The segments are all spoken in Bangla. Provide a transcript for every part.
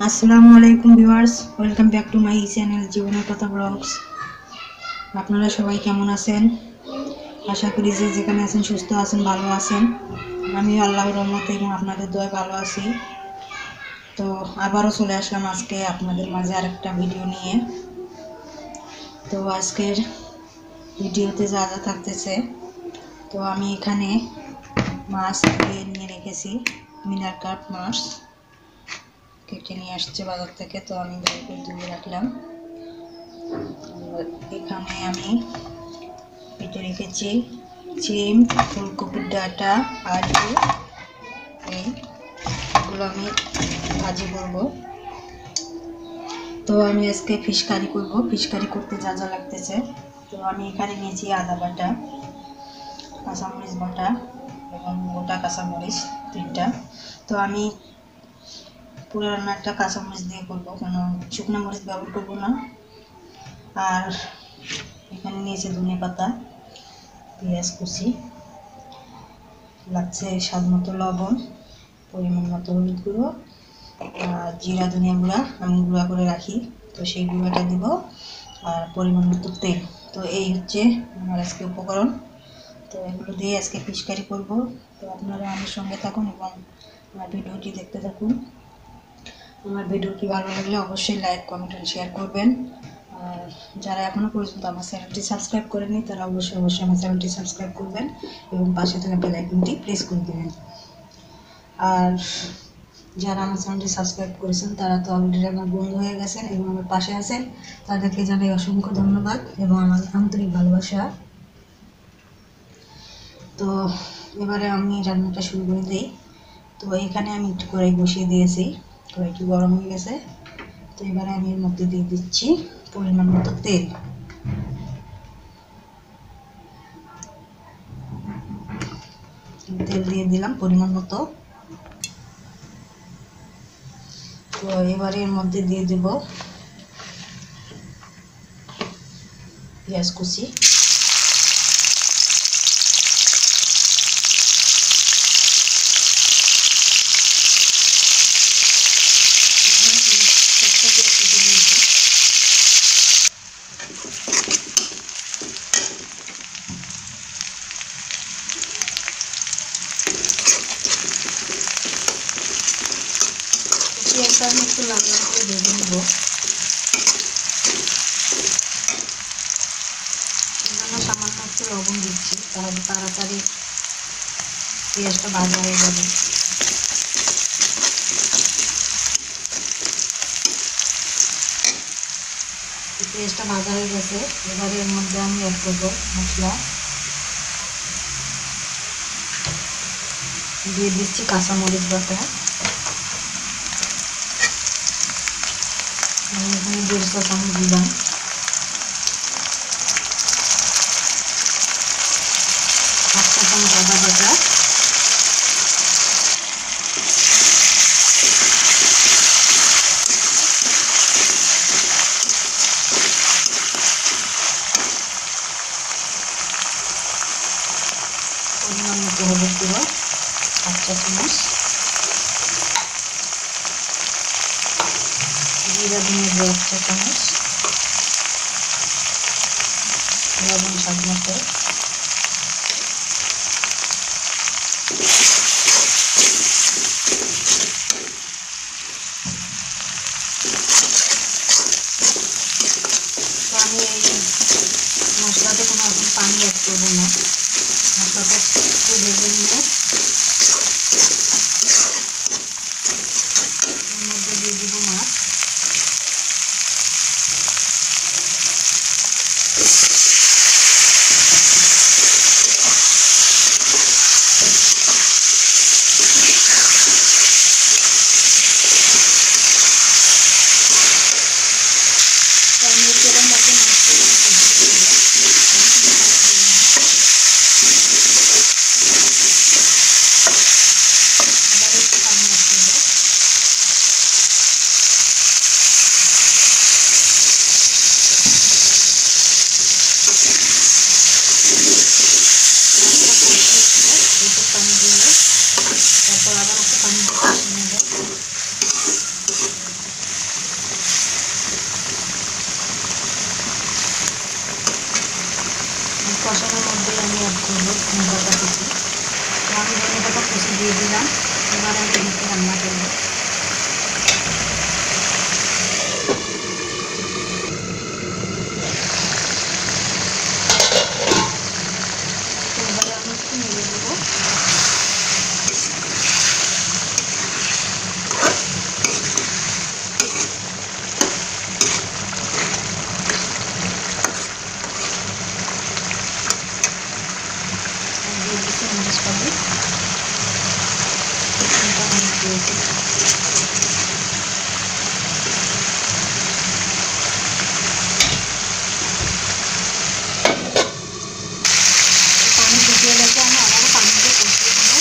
আসসালামু আলাইকুম viewers, welcome back to my channel জীবনের কথা ব্লগস। আপনারা সবাই কেমন আছেন? আশা করি যে যেখানে আছেন সুস্থ আছেন, ভালো আছেন। আমি আল্লাহর রহমতে এবং আপনাদের দয়ায় ভালো আছি। তো আবারও চলে আসলাম আজকে আপনাদের মাঝে আরেকটা ভিডিও নিয়ে। তো আজকের ভিডিওতে যা যা থাকতেছে, তো আমি এখানে মাছ নিয়ে রেখেছি, মিনার কাপ মাছ কেটে নিয়ে আসছে বাজার থেকে। তো আমি ধুয়ে রাখলাম। এখানে আমি কেটে রেখেছি চিম, ফুলকপির ডাঁটা, আলু, এইগুলো আমি ভাজি করব। তো আমি আজকে ফিশ কারি করব। ফিশ কারি করতে যা যা লাগতেছে, তো আমি এখানে নিয়েছি আদা বাটা, কাঁচামরিচ বাটা এবং গোটা কাঁচামরিচ 3টা। তো আমি পুরো রান্নাটা কাঁচামরিচ দিয়ে করবো, কোনো শুকনো মরিচ ব্যবহার করবো না। আর এখানে নিয়েছি ধনে পাতা, পেঁয়াজ কুচি, লাগছে স্বাদ মতো লবণ, পরিমাণ মতো হলুদ গুঁড়ো, আর জিরা ধনিয়া গুঁড়া আমি গুঁড়া করে রাখি, তো সেই গুঁড়াটা দিব, আর পরিমাণ মতো তেল। তো এই হচ্ছে আমার আজকে উপকরণ। তো এগুলো দিয়ে আজকে ফিশ কারি করবো। তো আপনারা আমার সঙ্গে থাকুন এবং আমার ভিডিওটি দেখতে থাকুন। আমার ভিডিওটি ভালো লাগলে অবশ্যই লাইক, কমেন্ট আর শেয়ার করবেন। আর যারা এখনও পর্যন্ত আমার চ্যানেলটি সাবস্ক্রাইব করেনি, তারা অবশ্যই আমার চ্যানেলটি সাবস্ক্রাইব করবেন এবং পাশে থাকা বেল আইকনটি প্রেস করে দেবেন। আর যারা আমার চ্যানেলটি সাবস্ক্রাইব করেছেন, তারা তো অলরেডি আমার বন্ধু হয়ে গেছেন এবং আমার পাশে আছেন, তাদেরকে জানাই অসংখ্য ধন্যবাদ এবং আমার আন্তরিক ভালোবাসা। তো এবারে আমি রান্নাটা শুরু করে দিই। তো এখানে আমি একটু কড়াই বসিয়ে দিয়েছি, কড়াইটি গরম হয়ে গেছে। তো এবারে আমি এর মধ্যে দিয়ে দিচ্ছি পরিমাণ মতো তেল। তেল দিয়ে দিলাম পরিমাণ মতো। তো এবারে এর মধ্যে দিয়ে দেব পেঁয়াজ কুচি, পেঁয়াজটা আমি একটু লাল লাল করে ভেজে নেব। এখানে সামান্য একটু লবণ দিচ্ছি, তাহলে তাড়াতাড়ি পেঁয়াজটা ভাজা হয়ে যাবে। পেঁয়াজটা ভাজা হয়ে গেছে। এবারে এর মধ্যে আমি অ্যাড করবো মশলা। দিয়ে দিচ্ছি কাঁচামরিচ বাটা, আমি এখানে 1.5 চামচ দিলাম। হাফ চা চামচ আদা বাটা, পরিমাণ মতো হলুদ গুঁড়ো 1 চা চামচ, জিরা ধনিয়া গুঁড়ো 1 চা চামচ, লবণ স্বাদ মতো। তো আমি এই মশলাতে কোনো এখন পানি অ্যাড করবো না, মশলাটা একটু ভেজে নিয়ে এর মধ্যে দিয়ে দেবো মাছ। কুচি দিয়ে দিলাম। এবার আমি ঢেকে রান্না করবো। এবারে আমি একটু নেড়ে দেবো। দিয়ে দিচ্ছি মরিচ পাবি, দিয়েছি। পানি ফুটিয়ে গেছে, আমি আবারও পানি দিয়ে কষিয়ে দেবো।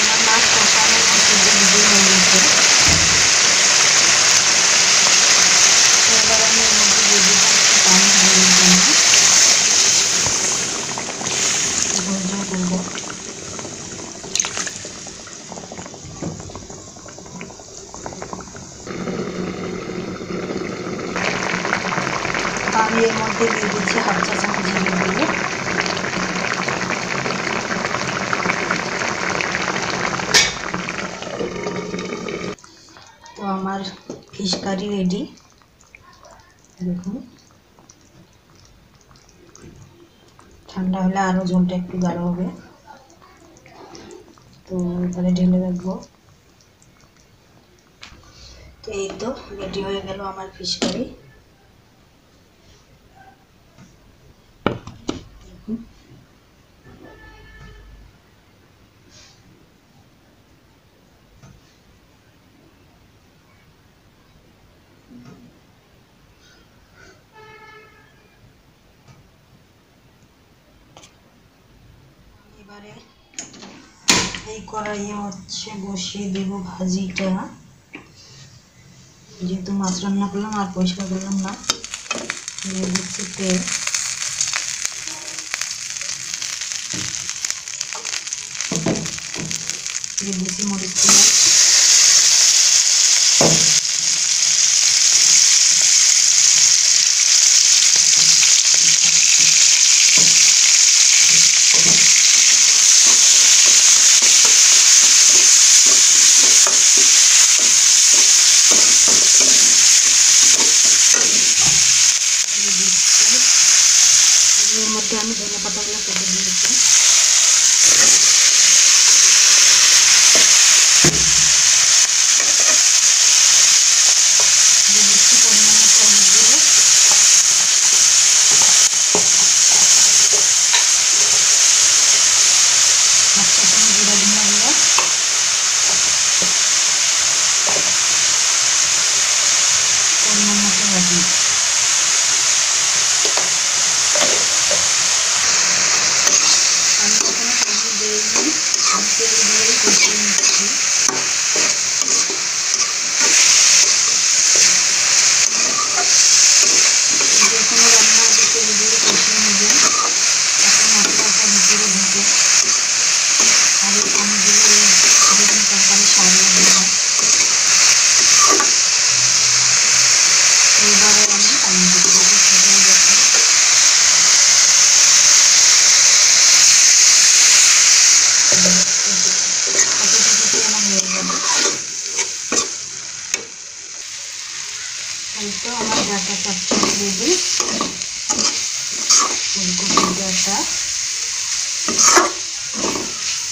আমার মাছ কষানো ভিজে হয়ে গেছে। এবার আমি এর মধ্যে দিয়ে দিলাম একটু পানি ঝোলের জন্য, ঝোল ঝোল করবো। আমি এর মধ্যে দিয়ে দিচ্ছি 1/2 চা চামচ জিরে গুঁড়ো। তো আমার ফিশ কারি রেডি, দেখুন। ঠান্ডা হলে আরও ঝোলটা একটু গাঢ় হবে। তো এবারে ঢেলে রাখবো। তো এই তো রেডি হয়ে গেল আমার ফিশ কারি। এবারে এই কড়াইয়ে হচ্ছে বসিয়ে দেব ভাজিটা। যেহেতু মাছ রান্না করলাম আর পরিষ্কার করলাম না, দিয়ে দিচ্ছি তেল। দিয়ে দিচ্ছি মরিচ পেঁয়াজ। এর মধ্যে আমি ধনে পাতাগুলো কেটে দিয়েছি। দিয়ে দিচ্ছি পরিমাণ মতো হলুদ গুঁড়ো, হাফ চা চামচ জিরা ধনিয়া গুঁড়ো, পরিমাণ মতো হলুদ। আমি এখানে পানি দিইনি, আমি তেল দিয়েই কষিয়ে নিচ্ছি। যে কোনো রান্না আগে তেল দিয়ে কষিয়ে নেবেন, তাতে মশলাটা ভিতরে ঢুকে, আর এই পানি দিলে এরকম তরকারি স্বাদ লাগবে না। এবারে আমি পানি দিয়ে দেবো, সেটাই দেখো। আমার হয়ে যাবে। এই তো আমার ডাটা চচ্চড়ি রেডি, ফুলকপির ডাটা।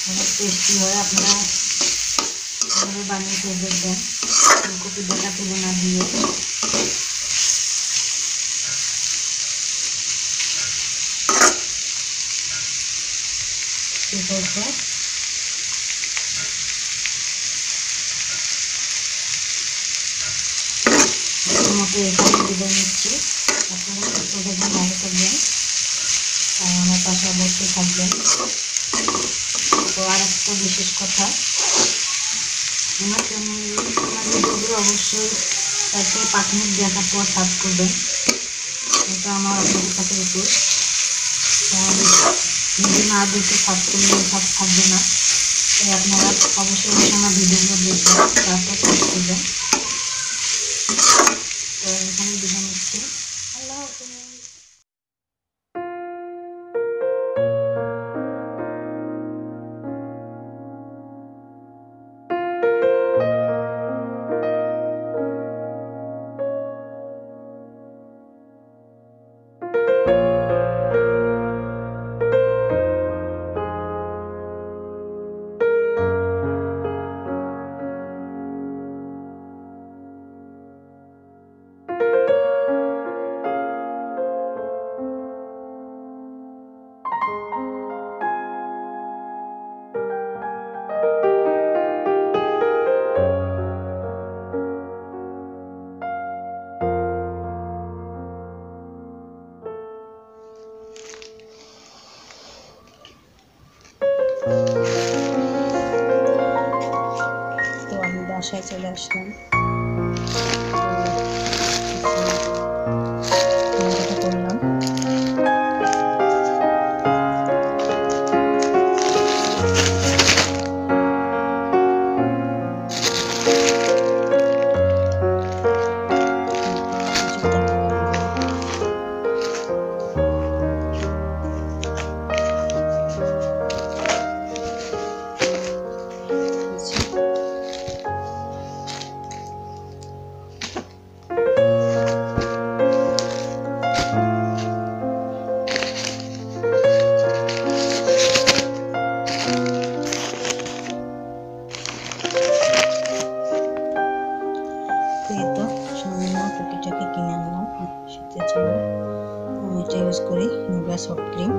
অনেক টেস্টি হয়, আপনারা এভাবে বানিয়ে খেয়ে দেখবেন ফুলকপির ডাটা তুলে না দিয়ে। ঠিক আছে, মতো এখানে বিদায় নিচ্ছি। আপনারা সুস্থ থাকবেন, ভালো থাকবেন, আর আমার পাশে অবশ্যই থাকবেন। তো আর একটা বিশেষ কথা, আমার ভিডিওগুলো অবশ্যই তাতে 5 মিনিট দেখার পর সার্চ করবেন, এটা আমার আপনাদের কাছে রিকোয়েস্ট। যদি না দেখে সার্চ করলে সব থাকবে না। আপনারা অবশ্যই আমার ভিডিওগুলো দেখবেন, তারপর সার্চ করবেন। তো এখানে বিদায় নিচ্ছি, আল্লাহ হাফেজ। তো আমি বাসায় চলে আসলাম, কেনাকাটা করলাম। এই তো সামান্য টুকিটাকি কিনে আনলাম শীতের জন্য। আমি এটা ইউজ করি নিভিয়া সফট ক্রিম।